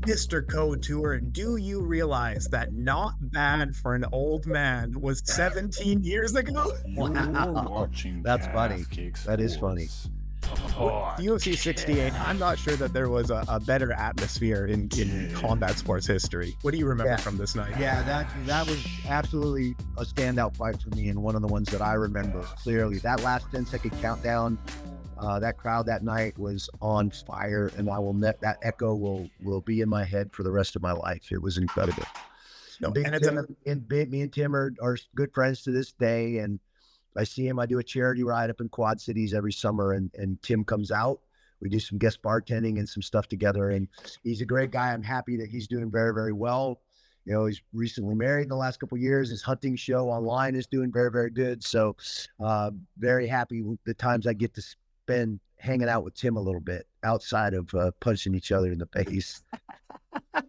Mr. Couture, do you realize that not bad for an old man was 17 years ago? You're Wow, watching that's funny. Calf Kick That is funny. Sports UFC 68, I'm Podcast. not sure that there was a better atmosphere in combat sports history. What do you remember Yeah. from this night? Yeah, that was absolutely a standout fight for me, and one of the ones that I remember clearly. That last 10-second countdown, that crowd that night was on fire, and that echo will be in my head for the rest of my life. It was incredible. No, Big and it's Tim me and Tim are good friends to this day, and I see him. I do a charity ride up in Quad Cities every summer, and Tim comes out. We do some guest bartending and some stuff together, and he's a great guy. I'm happy that he's doing very, very well. You know, he's recently married in the last couple of years. His hunting show online is doing very, very good. So very happy with the times I get to spend hanging out with Tim a little bit outside of punching each other in the face.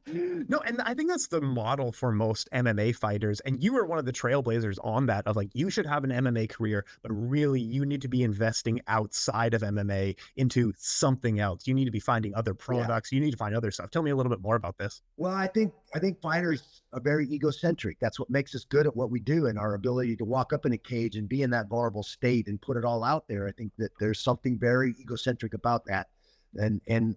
No, and I think that's the model for most MMA fighters. And you were one of the trailblazers on that of like, you should have an MMA career, but really you need to be investing outside of MMA into something else. You need to be finding other products. You need to find other stuff. Tell me a little bit more about this. Well, I think fighters are very egocentric. That's what makes us good at what we do, and our ability to walk up in a cage and be in that vulnerable state and put it all out there. I think that there's something very egocentric about that. And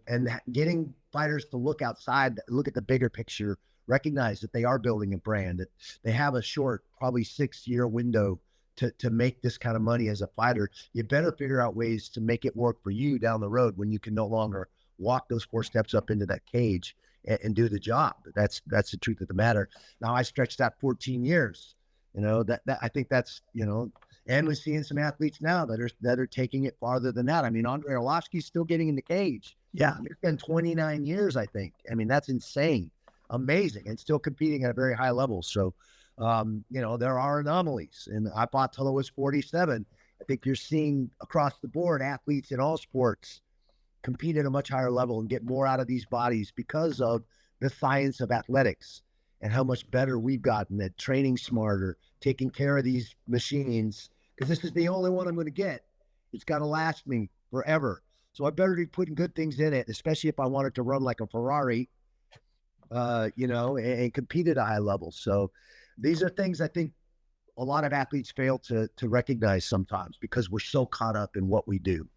getting fighters to look outside, look at the bigger picture, recognize that they are building a brand, that they have a short, probably 6-year window to make this kind of money as a fighter. You better figure out ways to make it work for you down the road when you can no longer walk those 4 steps up into that cage and do the job. That's the truth of the matter. Now I stretched that 14 years, you know, that I think that's, you know, and we're seeing some athletes now that are taking it farther than that. I mean, Andre Arlovsky's still getting in the cage. Yeah. It's been 29 years, I think. I mean, that's insane, amazing, and still competing at a very high level. So, you know, there are anomalies. And I fought till I was 47. I think you're seeing across the board athletes in all sports compete at a much higher level and get more out of these bodies because of the science of athletics and how much better we've gotten at training smarter, taking care of these machines, because this is the only one I'm going to get. It's got to last me forever. So I better be putting good things in it, especially if I want it to run like a Ferrari, you know, and compete at a high level. So these are things I think a lot of athletes fail to recognize sometimes because we're so caught up in what we do.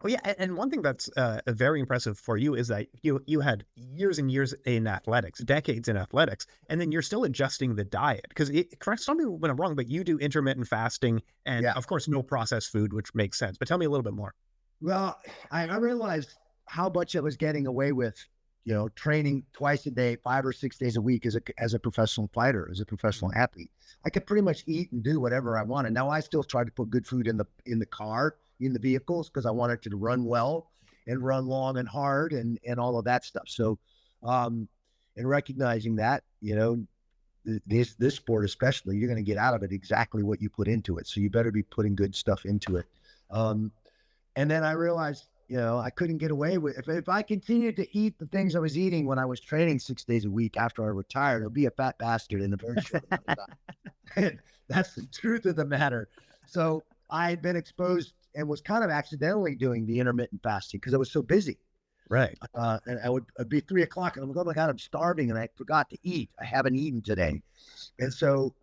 Oh yeah, and one thing that's very impressive for you is that you had years and years in athletics, decades in athletics, and then you're still adjusting the diet because correct me when I'm wrong, but you do intermittent fasting and of course no processed food, which makes sense. But tell me a little bit more. Well, I realized how much I was getting away with, you know, training twice a day, 5 or 6 days a week as a professional fighter, as a professional athlete. I could pretty much eat and do whatever I wanted. Now I still try to put good food in the car, in the vehicles, because I want it to run well and run long and hard and all of that stuff. So, and recognizing that, you know, this sport especially, you're going to get out of it exactly what you put into it. So you better be putting good stuff into it. And then I realized, you know, I couldn't get away with if I continued to eat the things I was eating when I was training 6 days a week after I retired, I'd be a fat bastard in a very short amount of time. That's the truth of the matter. So I had been exposed and was kind of accidentally doing the intermittent fasting because I was so busy. Right. And I'd be 3 o'clock and I'm like, oh my God, I'm starving and I forgot to eat. I haven't eaten today. And so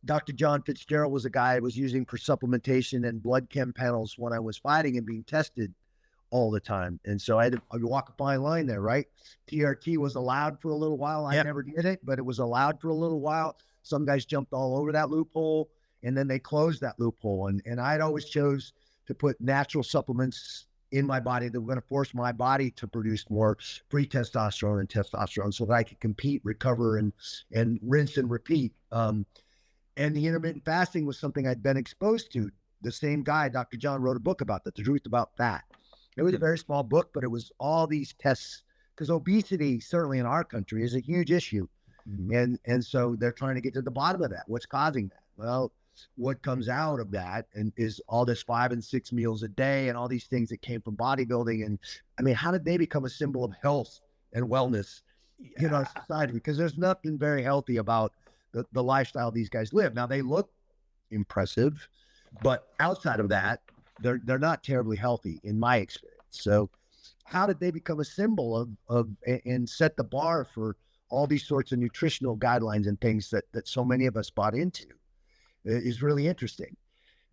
Dr. John Fitzgerald was a guy I was using for supplementation and blood chem panels when I was fighting and being tested all the time. And so I'd walk a fine line there, right? TRT was allowed for a little while. I never did it, but it was allowed for a little while. Some guys jumped all over that loophole and then they closed that loophole. And I'd always chose to put natural supplements in my body that were going to force my body to produce more free testosterone and testosterone so that I could compete, recover, and rinse and repeat. And the intermittent fasting was something I'd been exposed to. The same guy, Dr. John, wrote a book about that, The Truth About Fat. It was a very small book, but it was all these tests, because obesity, certainly in our country, is a huge issue. Mm-hmm. And so they're trying to get to the bottom of that. What's causing that? Well, what comes out of that is all this 5 and 6 meals a day and all these things that came from bodybuilding. And I mean, how did they become a symbol of health and wellness in our society? Because there's nothing very healthy about the lifestyle these guys live. Now they look impressive, but outside of that, they're not terribly healthy in my experience. So how did they become a symbol and set the bar for all these sorts of nutritional guidelines and things that so many of us bought into? Is really interesting.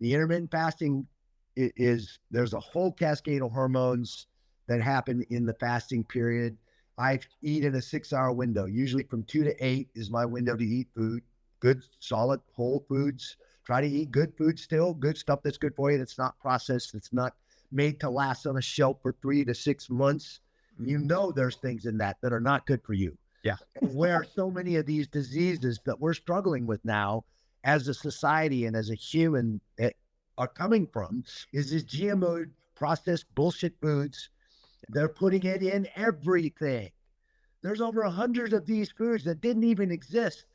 The intermittent fasting there's a whole cascade of hormones that happen in the fasting period. I eat in a 6-hour window, usually from 2 to 8 is my window to eat food, good, solid, whole foods. Try to eat good food still, good stuff that's good for you, that's not processed, that's not made to last on a shelf for 3 to 6 months. You know there's things in that are not good for you. Yeah. And where so many of these diseases that we're struggling with now as a society and as a human are coming from is this GMO processed bullshit foods. They're putting it in everything. There's over 100 of these foods that didn't even exist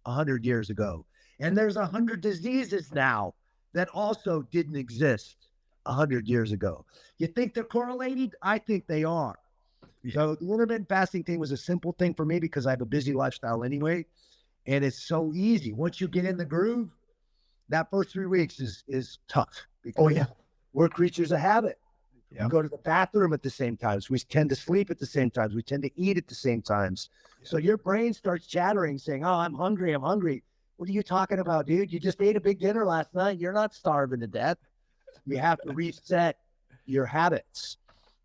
100 years ago. And there's 100 diseases now that also didn't exist 100 years ago. You think they're correlated? I think they are. Yeah. So the intermittent fasting thing was a simple thing for me because I have a busy lifestyle anyway. And it's so easy. Once you get in the groove, that first 3 weeks is tough. Oh, yeah. We're creatures of habit. Yeah. We go to the bathroom at the same times. We tend to sleep at the same times. We tend to eat at the same times. So your brain starts chattering, saying, oh, I'm hungry. I'm hungry. What are you talking about, dude? You just ate a big dinner last night. You're not starving to death. You have to reset your habits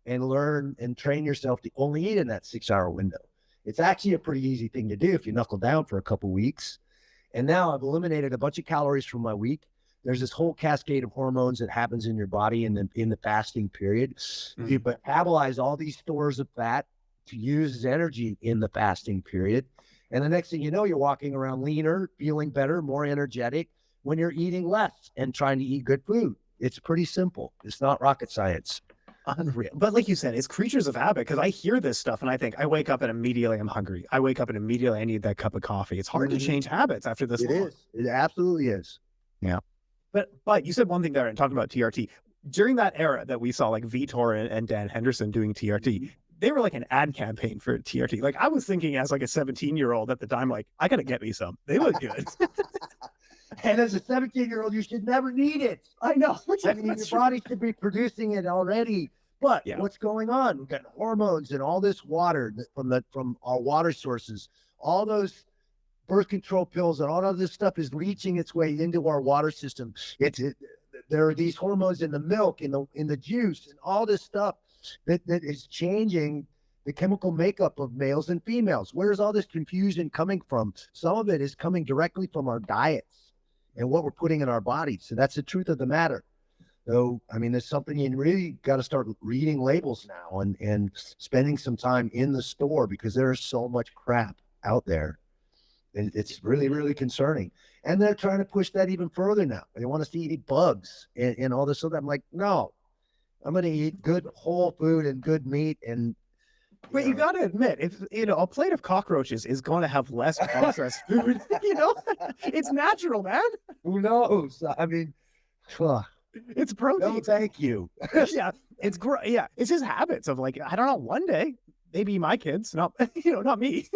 and learn and train yourself to only eat in that 6-hour window. It's actually a pretty easy thing to do if you knuckle down for a couple weeks. And now I've eliminated a bunch of calories from my week. There's this whole cascade of hormones that happens in your body in the fasting period. Mm-hmm. You metabolize all these stores of fat to use as energy in the fasting period. And the next thing you know, you're walking around leaner, feeling better, more energetic when you're eating less and trying to eat good food. It's pretty simple. It's not rocket science. Unreal. But like you said, it's creatures of habit, because I hear this stuff and I think I wake up and immediately I'm hungry. I wake up and immediately I need that cup of coffee. It's hard to change habits after this long. It absolutely is. Yeah. But you said one thing there and talking about TRT. During that era that we saw like Vitor and Dan Henderson doing TRT, they were like an ad campaign for TRT. Like I was thinking as like a 17-year-old at the time, like, I got to get me some. They look good. And as a 17-year-old, you should never need it. I know. I mean, your body should be producing it already. But what's going on? We've got hormones and all this water from our water sources. All those birth control pills and all of this stuff is leaching its way into our water system. There are these hormones in the milk, in the juice, and all this stuff that is changing the chemical makeup of males and females. Where's all this confusion coming from? Some of it is coming directly from our diets and what we're putting in our bodies. So that's the truth of the matter. So, I mean, there's something you really got to start reading labels now and spending some time in the store, because there is so much crap out there. And it's really, really concerning. And they're trying to push that even further now. They want us to eat bugs and all this. So I'm like, no, I'm going to eat good whole food and good meat. And but you got to admit, if a plate of cockroaches is going to have less processed food, it's natural, man. Who knows? I mean, it's protein. No, thank you. Yeah, it's great. Yeah, it's his habits of like, I don't know, one day maybe my kids, not me.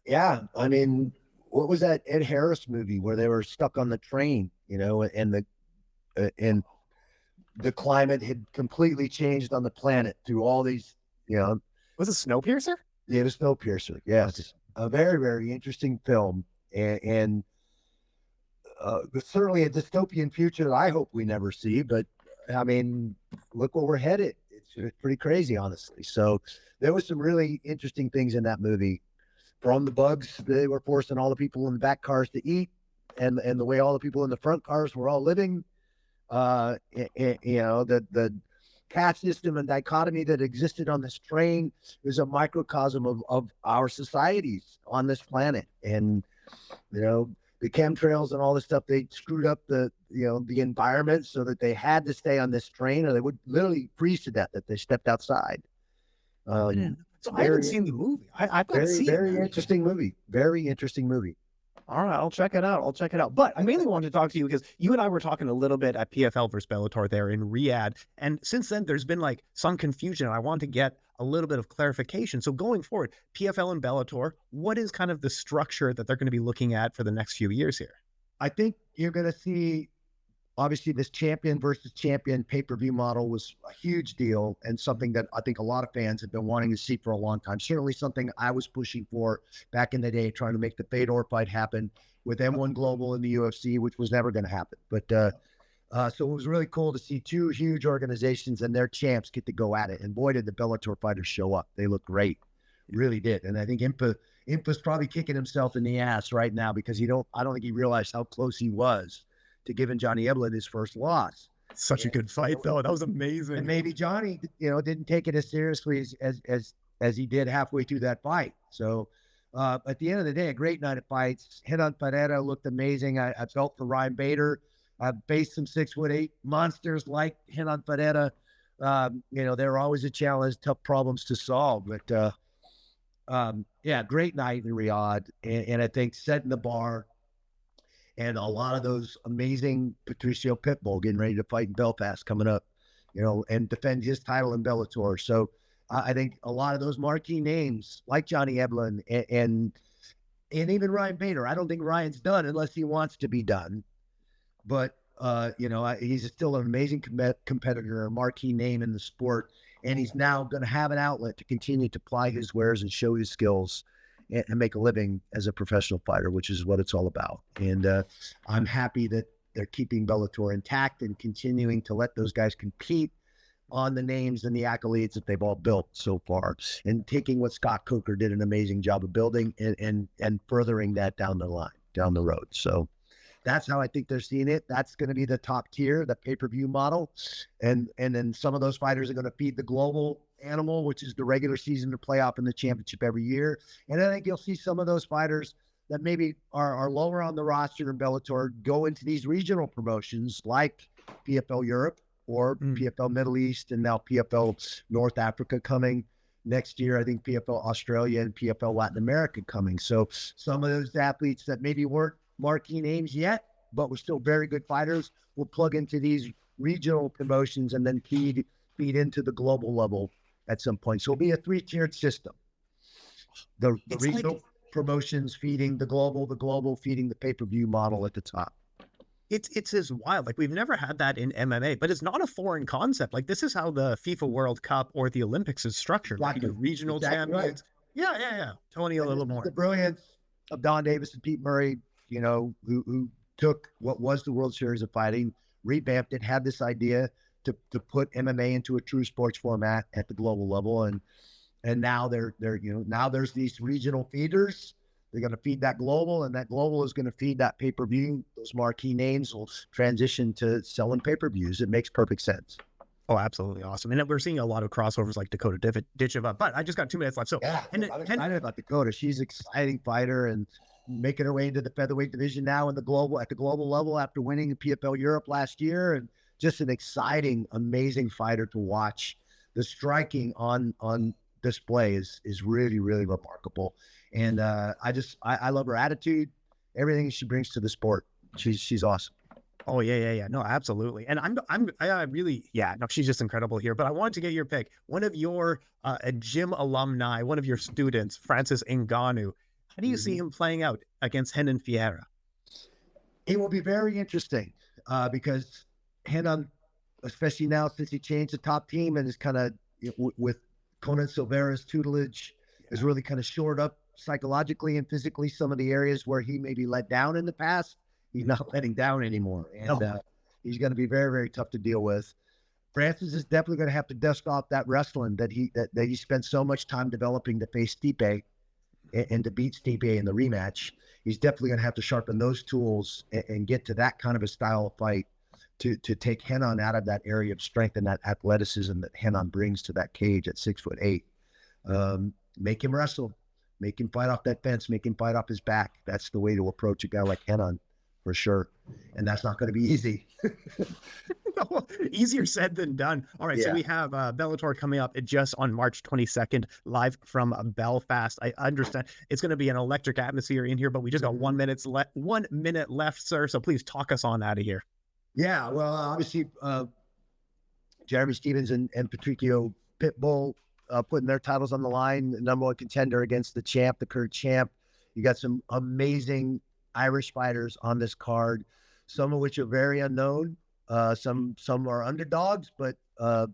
Yeah, I mean, what was that Ed Harris movie where they were stuck on the train, and the climate had completely changed on the planet through all these, Was it Snowpiercer? Yeah, it was Snowpiercer. Yes, a very, very interesting film, and certainly a dystopian future that I hope we never see. But I mean, look where we're headed. It's pretty crazy, honestly. So there was some really interesting things in that movie. From the bugs they were forcing all the people in the back cars to eat, and the way all the people in the front cars were all living, the caste system and dichotomy that existed on this train is a microcosm of our societies on this planet. And, the chemtrails and all this stuff, they screwed up the environment so that they had to stay on this train or they would literally freeze to death if they stepped outside. So I haven't seen the movie. I've got to see it. Very interesting movie. Very interesting movie. All right, I'll check it out. But I mainly wanted to talk to you because you and I were talking a little bit at PFL versus Bellator there in Riyadh. And since then, there's been like some confusion. And I want to get a little bit of clarification. So going forward, PFL and Bellator, what is kind of the structure that they're going to be looking at for the next few years here? I think you're going to see obviously this champion versus champion pay-per-view model was a huge deal and something that I think a lot of fans have been wanting to see for a long time. Certainly something I was pushing for back in the day, trying to make the Fedor fight happen with M1 Global in the UFC, which was never going to happen. But so it was really cool to see two huge organizations and their champs get to go at it. And boy, did the Bellator fighters show up. They looked great. Really did. And I think Impa's probably kicking himself in the ass right now because I don't think he realized how close he was to giving Johnny Eblen his first loss. Such a good fight, though. That was amazing. And maybe Johnny, didn't take it as seriously as he did halfway through that fight. So at the end of the day, a great night of fights. Renan Ferreira looked amazing. I felt for Ryan Bader. I've faced some 6'8" monsters like Renan Ferreira. They're always a challenge, tough problems to solve. But yeah, great night in Riyadh, and I think setting the bar, and a lot of those amazing Patricio Pitbull getting ready to fight in Belfast coming up, and defend his title in Bellator. So I think a lot of those marquee names like Johnny Eblen and even Ryan Bader. I don't think Ryan's done unless he wants to be done, but he's still an amazing competitor, a marquee name in the sport. And he's now going to have an outlet to continue to ply his wares and show his skills and make a living as a professional fighter, which is what it's all about. And I'm happy that they're keeping Bellator intact and continuing to let those guys compete on the names and the accolades that they've all built so far, and taking what Scott Coker did an amazing job of building and furthering that down the road. So that's how I think they're seeing it. That's going to be the top tier, the pay-per-view model. And then some of those fighters are going to feed the global animal, which is the regular season, the playoff, and the championship every year. And I think you'll see some of those fighters that maybe are lower on the roster in Bellator go into these regional promotions like PFL Europe or PFL Middle East, and now PFL North Africa coming next year. I think PFL Australia and PFL Latin America coming. So some of those athletes that maybe weren't marquee names yet, but were still very good fighters, will plug into these regional promotions and then feed into the global level at some point. So it'll be a 3-tiered system. The regional promotions feeding the global feeding the pay-per-view model at the top. It's as wild. Like, we've never had that in MMA, but it's not a foreign concept. Like, this is how the FIFA World Cup or the Olympics is structured. Like, the regional champions. Right. Yeah. Tony, a little more. The brilliance of Don Davis and Pete Murray, who took what was the World Series of Fighting, revamped it, had this idea to put MMA into a true sports format at the global level. And now now there's these regional feeders. They're going to feed that global, and that global is going to feed that pay-per-view. Those marquee names will transition to selling pay-per-views. It makes perfect sense. Oh, absolutely awesome. And we're seeing a lot of crossovers like Dakota Ditcheva, but I just got 2 minutes left. So yeah, I'm excited about Dakota. She's an exciting fighter and making her way into the featherweight division now at the global level after winning the PFL Europe last year, and just an exciting, amazing fighter to watch. The striking on display is really, really remarkable. And I love her attitude, everything she brings to the sport. She's awesome. Oh yeah. No, absolutely. And I really, no, she's just incredible here. But I wanted to get your pick. One of your a gym alumni, one of your students, Francis Ngannou. How do you see him playing out against Renan Ferreira? It will be very interesting because Renan, especially now since he changed the top team and is kind of with Conan Silveira's tutelage, is really kind of shored up psychologically and physically some of the areas where he maybe let down in the past. He's not letting down anymore. And he's going to be very, very tough to deal with. Francis is definitely going to have to dust off that wrestling that he spent so much time developing to face Stipe and to beat Stipe in the rematch. He's definitely going to have to sharpen those tools and get to that kind of a style of fight to take Renan out of that area of strength and that athleticism that Renan brings to that cage at 6'8". Make him wrestle, make him fight off that fence, make him fight off his back. That's the way to approach a guy like Renan, for sure. And that's not going to be easy. No, easier said than done. All right, so we have Bellator coming up just on March 22nd, live from Belfast. I understand it's going to be an electric atmosphere in here, but we just got 1 minute left, sir. So please talk us on out of here. Yeah, well, obviously, Jeremy Stephens and Patricio Pitbull putting their titles on the line, the number one contender against the champ, the current champ. You got some amazing Irish fighters on this card, some of which are very unknown, Some are underdogs, but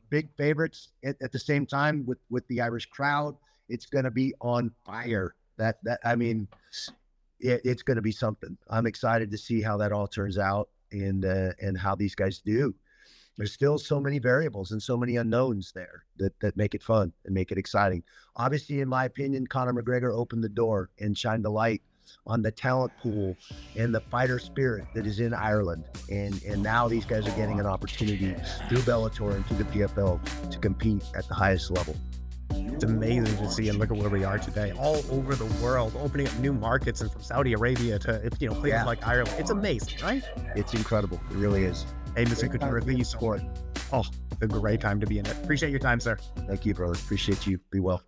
big favorites at the same time with the Irish crowd. It's going to be on fire. I mean, it's going to be something. I'm excited to see how that all turns out and how these guys do. There's still so many variables and so many unknowns there that make it fun and make it exciting. Obviously, in my opinion, Conor McGregor opened the door and shined the light on the talent pool and the fighter spirit that is in Ireland. And now these guys are getting an opportunity through Bellator and through the PFL to compete at the highest level. It's amazing to see, and look at where we are today, all over the world, opening up new markets, and from Saudi Arabia to places like Ireland. It's amazing, right? It's incredible. It really is. Hey, Mr. Couture, thank you so much. Oh, a great time to be in it. Appreciate your time, sir. Thank you, brother. Appreciate you. Be well.